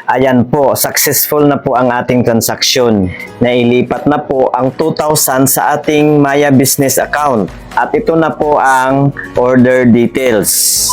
Ayan po, successful na po ang ating transaksyon. Nailipat na po ang 2,000 sa ating Maya Business account. At ito na po ang order details.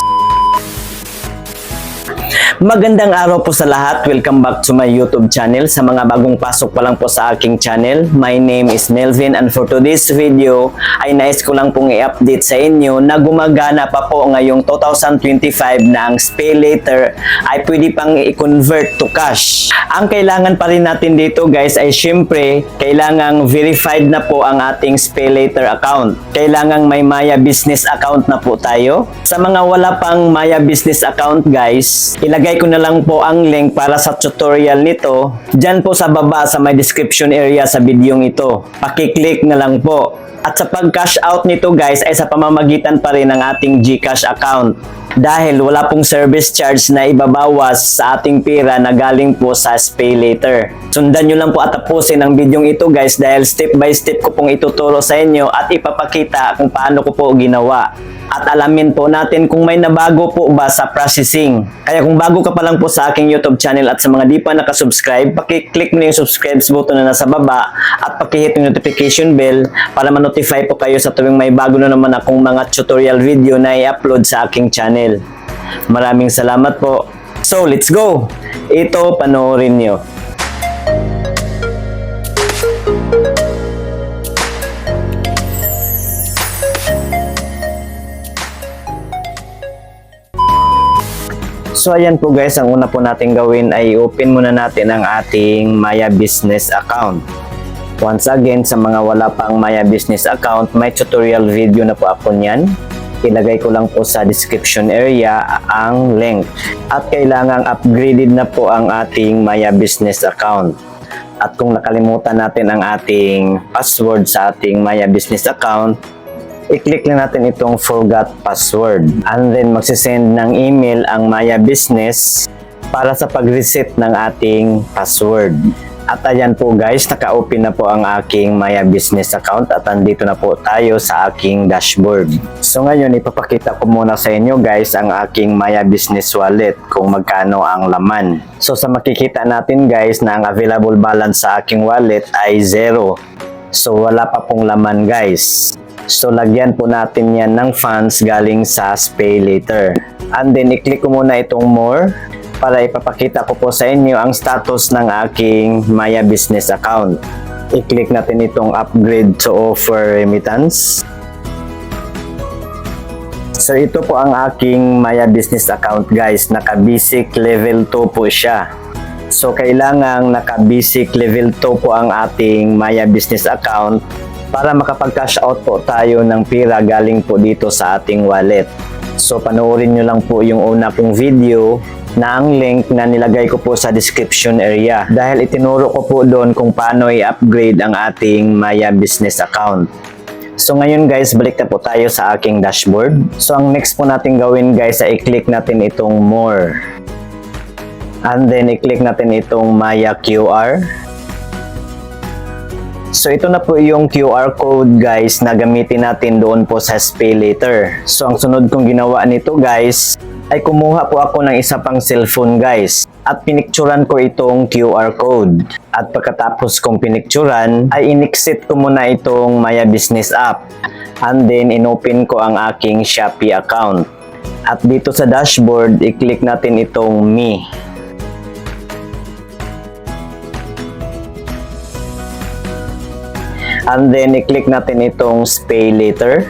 Magandang araw po sa lahat. Welcome back to my YouTube channel. Sa mga bagong pasok pa lang po sa aking channel, my name is Melvin, and for today's video ay nais ko lang pong i-update sa inyo na gumagana pa po ngayong 2025 na ang Pay Later ay pwede pang i-convert to cash. Ang kailangan pa rin natin dito guys ay syempre kailangang verified na po ang ating Pay Later account. Kailangang may Maya Business account na po tayo. Sa mga wala pang Maya Business account guys, ilagay ko na lang po ang link para sa tutorial nito dyan po sa baba sa may description area sa video ito. Pakiclick na lang po. At sa pag-cash out nito guys ay sa pamamagitan pa rin ng ating GCash account. Dahil wala pong service charge na ibabawas sa ating pera na galing po sa Pay Later. Sundan nyo lang po at tapusin ang video ito guys dahil step by step ko pong ituturo sa inyo at ipapakita kung paano ko po ginawa. At alamin po natin kung may nabago po ba sa processing. Kaya kung bago ka pa lang po sa aking YouTube channel at sa mga di pa nakasubscribe, pakiclick mo na yung subscribe button na nasa baba at pakihit yung notification bell para ma-notify po kayo sa tuwing may bago na naman akong mga tutorial video na i-upload sa aking channel. Maraming salamat po. So, let's go! Ito, panoorin nyo. So ayan po guys, ang una po natin gawin ay open muna natin ang ating Maya Business account. Once again, sa mga wala pang Maya Business account, may tutorial video na po ako niyan. Ilagay ko lang po sa description area ang link. At kailangang upgraded na po ang ating Maya Business account. At kung nakalimutan natin ang ating password sa ating Maya Business account, i-click lang natin itong forgot password and then magsisend ng email ang Maya Business para sa pag-reset ng ating password. At ayan po guys, naka-open na po ang aking Maya Business account at andito na po tayo sa aking dashboard. So ngayon, ipapakita ko muna sa inyo guys ang aking Maya Business wallet kung magkano ang laman. So sa makikita natin guys na ang available balance sa aking wallet ay 0. So wala pa pong laman guys. So, lagyan po natin yan ng funds galing sa Pay Later. And then, i-click ko muna itong more para ipapakita ko po sa inyo ang status ng aking Maya Business account. I-click natin itong upgrade to offer remittance. So, ito po ang aking Maya Business account guys. Naka-basic level 2 po siya. So, kailangang naka-basic level 2 po ang ating Maya Business account para makapag-cash out po tayo ng pera galing po dito sa ating wallet. So panoorin nyo lang po yung una kong video na ang link na nilagay ko po sa description area dahil itinuro ko po doon kung paano i-upgrade ang ating Maya Business account. So ngayon guys, balik na po tayo sa aking dashboard. So ang next po natin gawin guys ay i-click natin itong more. And then i-click natin itong Maya QR. So ito na po yung QR code guys na gamitin natin doon po sa Pay Later. So ang sunod kong ginawa nito guys ay kumuha po ako ng isa pang cellphone guys at pinicturan ko itong QR code. At pagkatapos kong pinicturan ay in-exit ko muna itong Maya Business app and then inopen ko ang aking Shopee account. At dito sa dashboard i-click natin itong Me. And then, i-click natin itong Pay Later.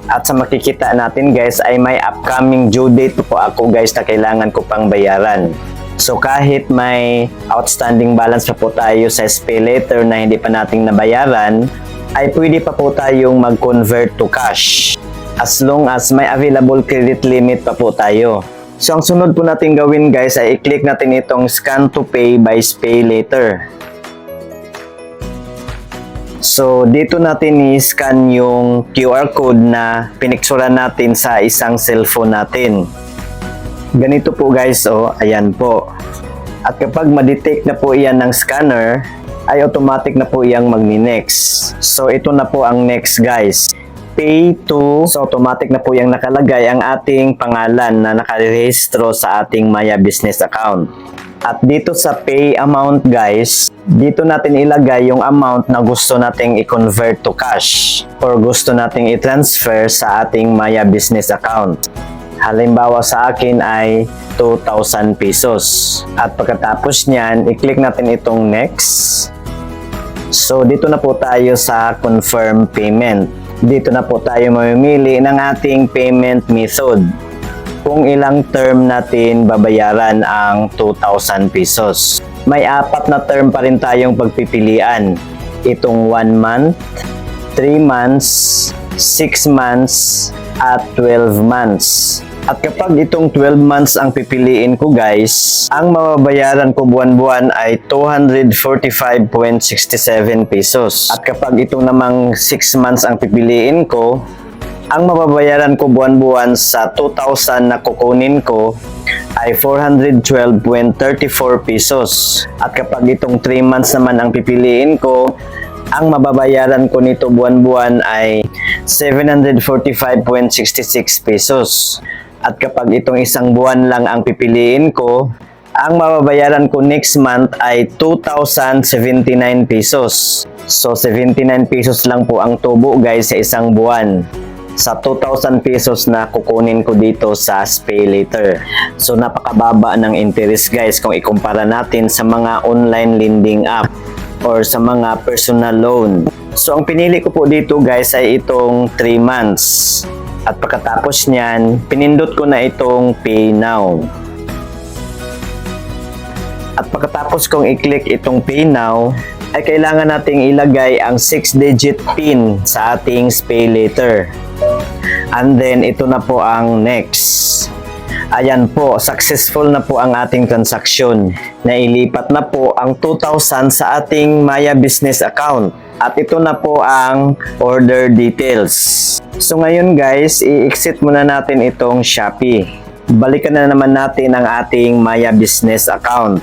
At sa makikita natin guys, ay may upcoming due date po ako guys na kailangan ko pang bayaran. So, kahit may outstanding balance pa po tayo sa Pay Later na hindi pa nating nabayaran, ay pwede pa po tayong mag-convert to cash. As long as may available credit limit pa po tayo. So, ang sunod po natin gawin guys ay i-click natin itong Scan to Pay by Pay Later. So, dito natin i-scan yung QR code na pinicturan natin sa isang cellphone natin. Ganito po guys, ayan po. At kapag ma-detect na po iyan ng scanner, ay automatic na po iyang magni-next. So, ito na po ang next guys. pay to. So automatic na po yung nakalagay ang ating pangalan na nakarehistro sa ating Maya Business account. At dito sa pay amount guys, dito natin ilagay yung amount na gusto nating i-convert to cash or gusto nating i-transfer sa ating Maya Business account. Halimbawa sa akin ay 2,000 pesos. At pagkatapos niyan, i-click natin itong next. So dito na po tayo sa confirm payment. Dito na po tayo mamimili ng ating payment method. Kung ilang term natin babayaran ang 2,000 pesos. May 4 na term pa rin tayong pagpipilian. Itong 1 month, 3 months, 6 months, at 12 months. At kapag itong 12 months ang pipiliin ko guys, ang mababayaran ko buwan-buwan ay 245.67 pesos. At kapag itong namang 6 months ang pipiliin ko, ang mababayaran ko buwan-buwan sa 2,000 na kukunin ko ay 412.34 pesos. At kapag itong 3 months naman ang pipiliin ko, ang mababayaran ko nito buwan-buwan ay 745.66 pesos. At kapag itong isang buwan lang ang pipiliin ko, ang mababayaran ko next month ay 2,079 pesos. So 79 pesos lang po ang tubo guys sa isang buwan sa 2,000 pesos na kukunin ko dito sa SpayLater. So napakababa ng interest guys kung ikumpara natin sa mga online lending app or sa mga personal loan. So ang pinili ko po dito guys ay itong 3 months. At pagkatapos niyan, pinindot ko na itong Pay Now. At pagkatapos kong i-click itong Pay Now, ay kailangan nating ilagay ang 6-digit PIN sa ating SpayLater. And then, ito na po ang next. Ayan po, successful na po ang ating transaksyon. Nailipat na po ang 2,000 sa ating Maya Business account. At ito na po ang order details. So ngayon guys, i-exit muna natin itong Shopee. Balikan na naman natin ang ating Maya Business account.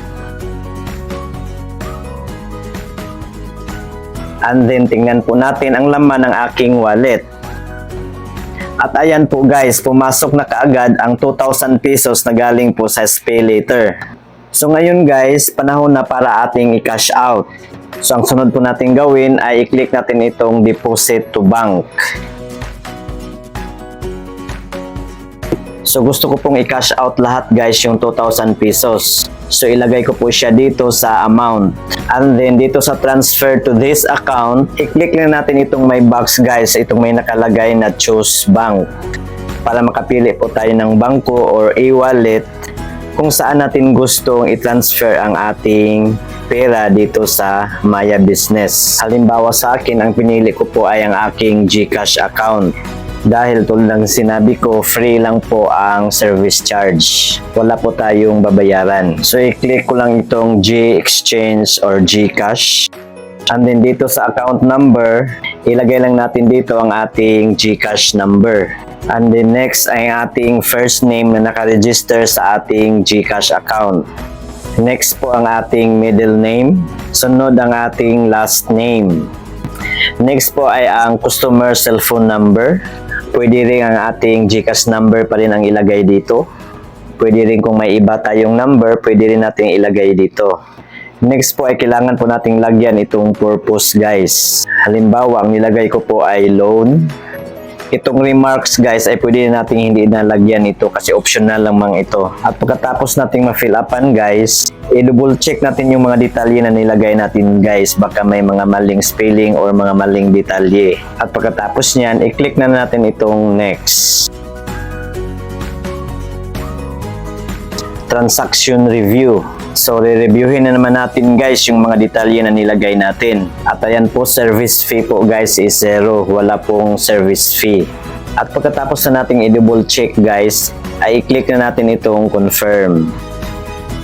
And then tingnan po natin ang laman ng aking wallet. At ayan po guys, pumasok na kaagad ang 2,000 pesos na galing po sa SpayLater. So ngayon guys, panahon na para ating i-cash out. So ang sunod po natin gawin ay i-click natin itong deposit to bank. So gusto ko pong i-cash out lahat guys yung 2,000 pesos. So ilagay ko po siya dito sa amount. And then dito sa transfer to this account, i-click lang natin itong may box guys, itong may nakalagay na choose bank. Para makapili po tayo ng bangko or e-wallet kung saan natin gustong i-transfer ang ating pera dito sa Maya Business. Halimbawa sa akin, ang pinili ko po ay ang aking GCash account. Dahil tulad ng sinabi ko, free lang po ang service charge. Wala po tayong babayaran. So i-click ko lang itong G-Exchange or GCash. And then dito sa account number, ilagay lang natin dito ang ating GCash number. And then next ay ating first name na nakaregister sa ating GCash account. Next po ang ating middle name. Sunod ang ating last name. Next po ay ang customer cellphone number. Pwede rin ang ating GCash number pa rin ang ilagay dito. Pwede rin kung may iba tayong number, pwede rin natin ilagay dito. Next po ay kailangan po nating lagyan itong purpose guys. Halimbawa, ang nilagay ko po ay loan. Itong remarks guys ay pwede nating hindi nalagyan ito kasi optional lamang ito. At pagkatapos nating ma-fill upan guys, i-double check natin yung mga detalye na nilagay natin guys. Baka may mga maling spelling or mga maling detalye. At pagkatapos niyan, i-click na natin itong next. Transaction review. So, re-reviewin na naman natin guys yung mga detalye na nilagay natin. At ayan po, service fee po guys is 0. Wala pong service fee. At pagkatapos na nating i-double check guys, ay i-click na natin itong confirm.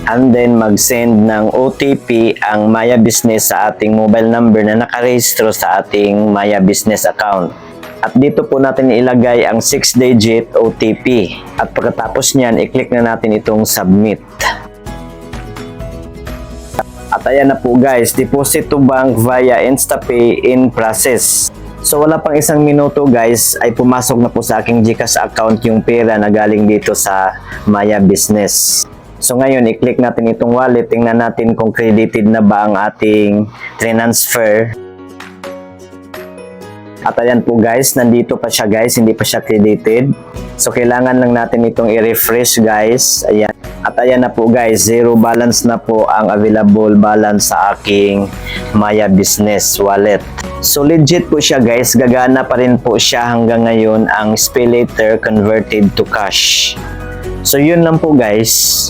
And then mag-send ng OTP ang Maya Business sa ating mobile number na nakarehistro sa ating Maya Business account. At dito po natin ilagay ang 6-digit OTP. At pagkatapos niyan, i-click na natin itong submit. At ayan na po guys, deposit to bank via InstaPay in process. So wala pang isang minuto guys ay pumasok na po sa aking GCash account yung pera na galing dito sa Maya Business. So ngayon i-click natin itong wallet, tingnan natin kung credited na ba ang ating transfer. At ayan po guys, nandito pa siya guys, hindi pa siya credited. So kailangan lang natin itong i-refresh guys. Ayan. At ayan na po guys, zero balance na po ang available balance sa aking Maya Business wallet. So legit po siya guys, gagana pa rin po siya hanggang ngayon ang SpayLater converted to cash. So yun lang po guys.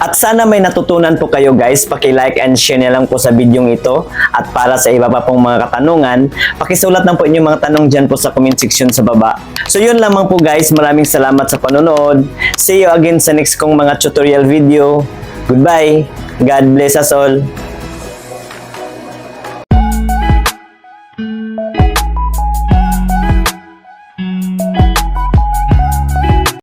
At sana may natutunan po kayo guys, paki-like and share na lang po sa bidyong ito. At para sa iba pa pong mga katanungan, pakisulat lang po inyong mga tanong dyan po sa comment section sa baba. So yun lamang po guys, maraming salamat sa panonood. See you again sa next kong mga tutorial video. Goodbye. God bless us all.